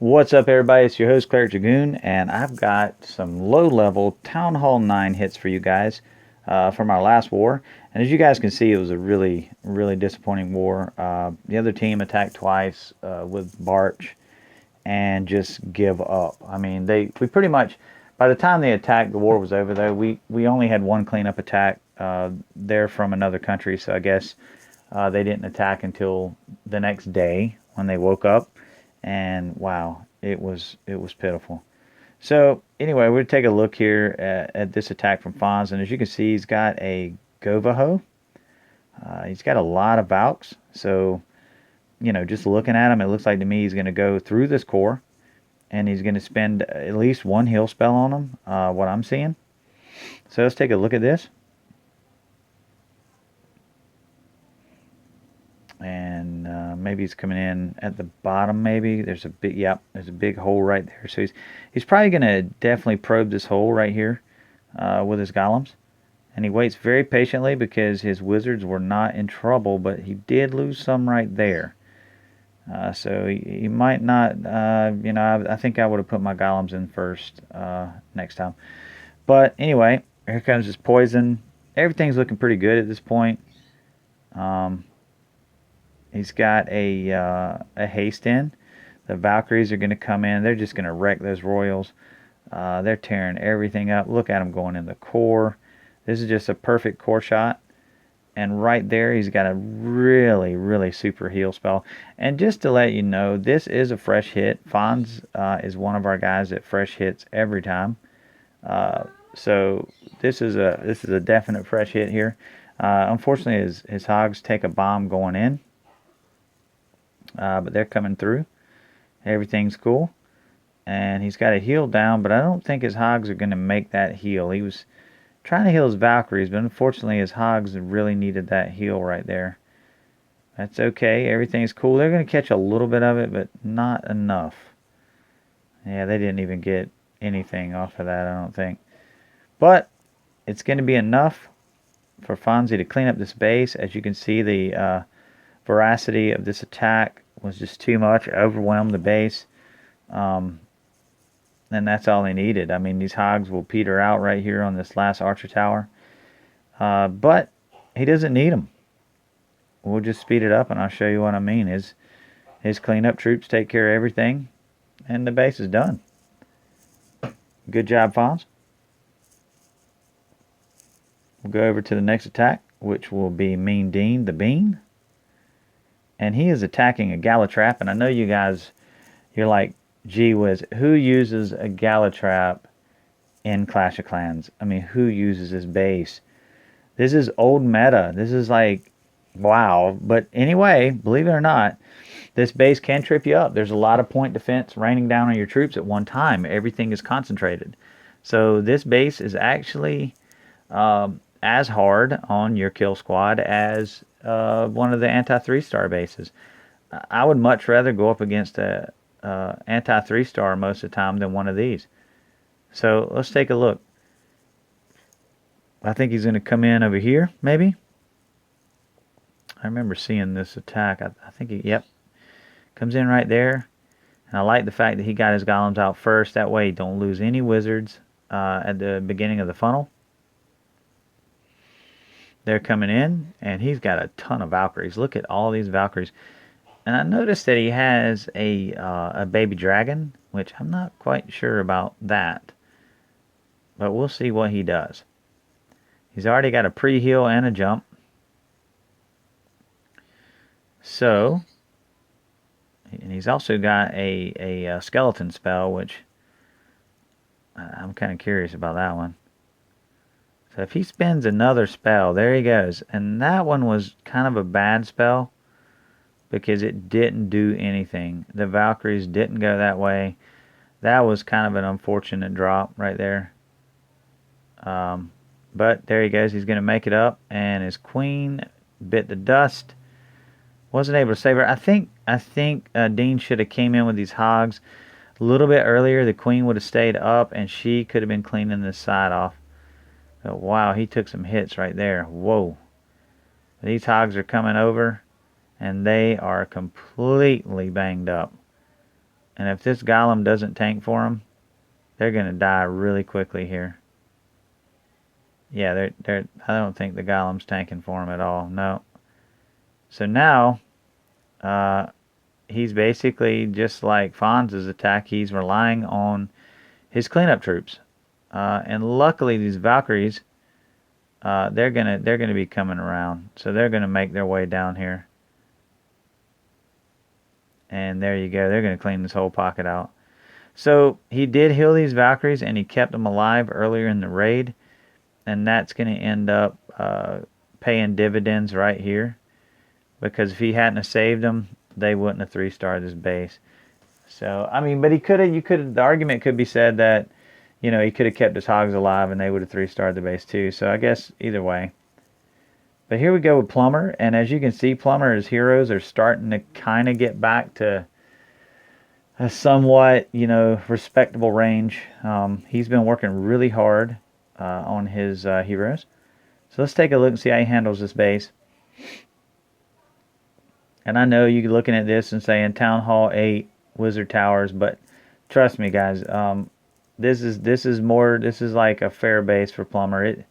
What's up, everybody? It's your host, Cleric, and I've got some low-level Town Hall 9 hits for you guys from our last war. And as you guys can see, it was a really, really disappointing war. The other team attacked twice with Barch and just give up. I mean, we pretty much, by the time they attacked, the war was over, though. We only had one cleanup attack. They're from another country, so I guess they didn't attack until the next day when they woke up. And wow, it was pitiful. So anyway, we're going to take a look here at this attack from Fonz, and as you can see, he's got a Govaho. He's got a lot of Valks, so just looking at him, it looks like to me he's going to go through this core, and he's going to spend at least one heal spell on him, what I'm seeing. So let's take a look at this. And maybe he's coming in at the bottom. Maybe there's a big there's a big hole right there. So he's probably going to definitely probe this hole right here with his golems, and he waits very patiently because his wizards were not in trouble, but he did lose some right there. So he might not. I think I would have put my golems in first next time. But anyway, here comes his poison. Everything's looking pretty good at this point. He's got a haste in. The Valkyries are going to come in. They're just going to wreck those Royals. They're tearing everything up. Look at him going in the core. This is just a perfect core shot. And right there, he's got a really, really super heal spell. And just to let you know, this is a fresh hit. Fonz is one of our guys that fresh hits every time. So this is a definite fresh hit here. Unfortunately, his hogs take a bomb going in. But they're coming through. Everything's cool. And he's got a heal down, but I don't think his hogs are going to make that heal. He was trying to heal his Valkyries, but unfortunately his hogs really needed that heal right there. That's okay. Everything's cool. They're going to catch a little bit of it, but not enough. Yeah, they didn't even get anything off of that, I don't think. But it's going to be enough for Fonzie to clean up this base. As you can see, the veracity of this attack was just too much. It overwhelmed the base. And that's all they needed. I mean, these hogs will peter out right here on this last archer tower. But he doesn't need them. We'll just speed it up and I'll show you what I mean. His cleanup troops take care of everything and the base is done. Good job, Fonz. We'll go over to the next attack, which will be Mean Dean the Bean. And he is attacking a Galatrap, and I know you guys, you're like, gee whiz, who uses a Galatrap in Clash of Clans? I mean, who uses this base? This is old meta. This is like, wow. But anyway, believe it or not, this base can trip you up. There's a lot of point defense raining down on your troops at one time. Everything is concentrated. So this base is actually as hard on your kill squad as one of the anti-3-star bases. I would much rather go up against a anti-3-star most of the time than one of these. So let's take a look. I think he's going to come in over here, maybe. I remember seeing this attack. I think yep. Comes in right there. And I like the fact that he got his golems out first. That way he don't lose any wizards at the beginning of the funnel. They're coming in, and he's got a ton of Valkyries. Look at all these Valkyries. And I noticed that he has a baby dragon, which I'm not quite sure about that. But we'll see what he does. He's already got a pre-heal and a jump. So, and he's also got a skeleton spell, which I'm kind of curious about that one. So if he spends another spell, there he goes. And that one was kind of a bad spell because it didn't do anything. The Valkyries didn't go that way. That was kind of an unfortunate drop right there. But there he goes. He's going to make it up. And his queen bit the dust. Wasn't able to save her. I think Dean should have came in with these hogs a little bit earlier. The queen would have stayed up and she could have been cleaning this side off. Oh, wow, he took some hits right there. Whoa. These hogs are coming over, and they are completely banged up. And if this golem doesn't tank for them, they're going to die really quickly here. Yeah, I don't think the golem's tanking for them at all. No. So now, he's basically just like Fonz's attack. He's relying on his cleanup troops. And luckily, these Valkyries, they're gonna be coming around. So they're gonna make their way down here. And there you go. They're gonna clean this whole pocket out. So he did heal these Valkyries, and he kept them alive earlier in the raid. And that's going to end up paying dividends right here, because if he hadn't have saved them, they wouldn't have 3-starred his base. So I mean, but he could have. The argument could be said that, you know, he could have kept his hogs alive and they would have 3-starred the base too. So I guess either way. But here we go with Plumber, and as you can see, Plumber's heroes are starting to kind of get back to a somewhat, you know, respectable range. He's been working really hard on his heroes. So let's take a look and see how he handles this base. And I know you're looking at this and saying Town Hall 8 Wizard Towers, but trust me, guys, this is like a fair base for Plumber.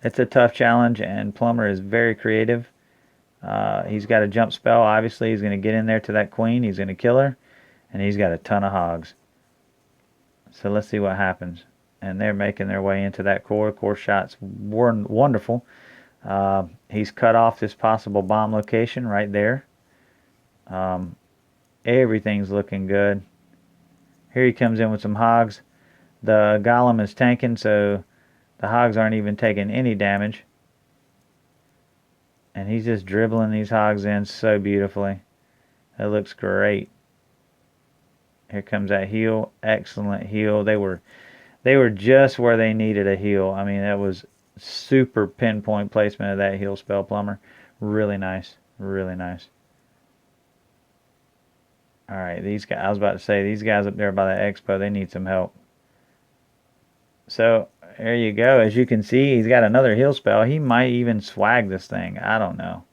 It's a tough challenge, and Plumber is very creative. He's got a jump spell. Obviously, he's going to get in there to that queen. He's going to kill her, and he's got a ton of hogs. So let's see what happens. And they're making their way into that core. Core shots were wonderful. He's cut off this possible bomb location right there. Everything's looking good. Here he comes in with some hogs. The golem is tanking, so the hogs aren't even taking any damage. And he's just dribbling these hogs in so beautifully. It looks great. Here comes that heal. Excellent heal. They were just where they needed a heal. I mean, that was super pinpoint placement of that heal spell, Plumber. Really nice. Really nice. Alright, these guys, I was about to say, these guys up there by the expo, they need some help. So, there you go. As you can see, he's got another heal spell. He might even swag this thing. I don't know.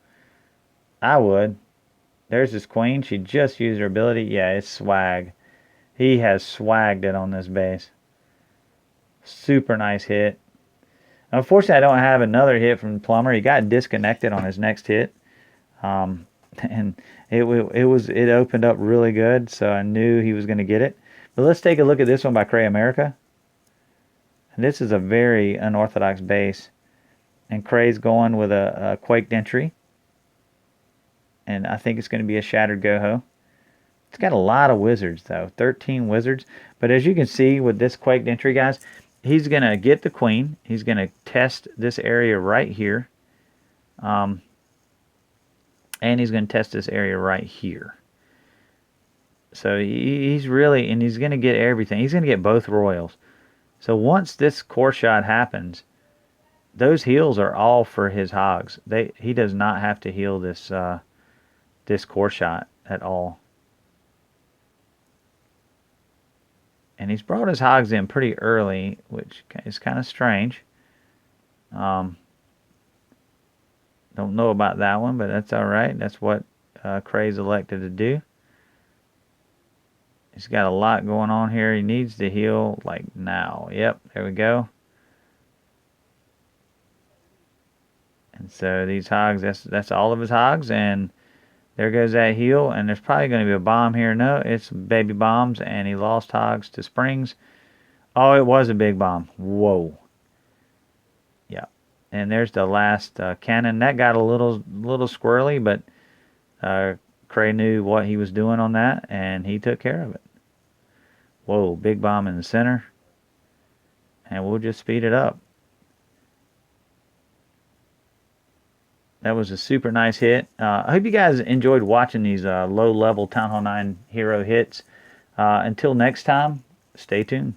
I would. There's this queen. She just used her ability. Yeah, it's swag. He has swagged it on this base. Super nice hit. Unfortunately, I don't have another hit from Plumber. He got disconnected on his next hit. And it opened up really good, so I knew he was going to get it. But let's take a look at this one by Cray America. And this is a very unorthodox base. And Cray's going with a Quaked Entry. And I think it's going to be a Shattered Goho. It's got a lot of wizards, though. 13 wizards. But as you can see with this Quaked Entry, guys, he's going to get the queen. He's going to test this area right here. And he's going to test this area right here. So he's really, and he's going to get everything. He's going to get both royals. So once this core shot happens, those heals are all for his hogs. He does not have to heal this this core shot at all. And he's brought his hogs in pretty early, which is kind of strange. Don't know about that one, but that's all right. That's what Cray's elected to do. He's got a lot going on here. He needs to heal like now. Yep, there we go. And so these hogs, that's all of his hogs, and there goes that heal. And there's probably going to be a bomb here. No, it's baby bombs, and he lost hogs to springs. Oh, it was a big bomb. Whoa. Yeah. And there's the last cannon. That got a little squirrely, but Cray knew what he was doing on that, and he took care of it. Whoa, big bomb in the center. And we'll just speed it up. That was a super nice hit. I hope you guys enjoyed watching these low-level Town Hall 9 hero hits. Until next time, stay tuned.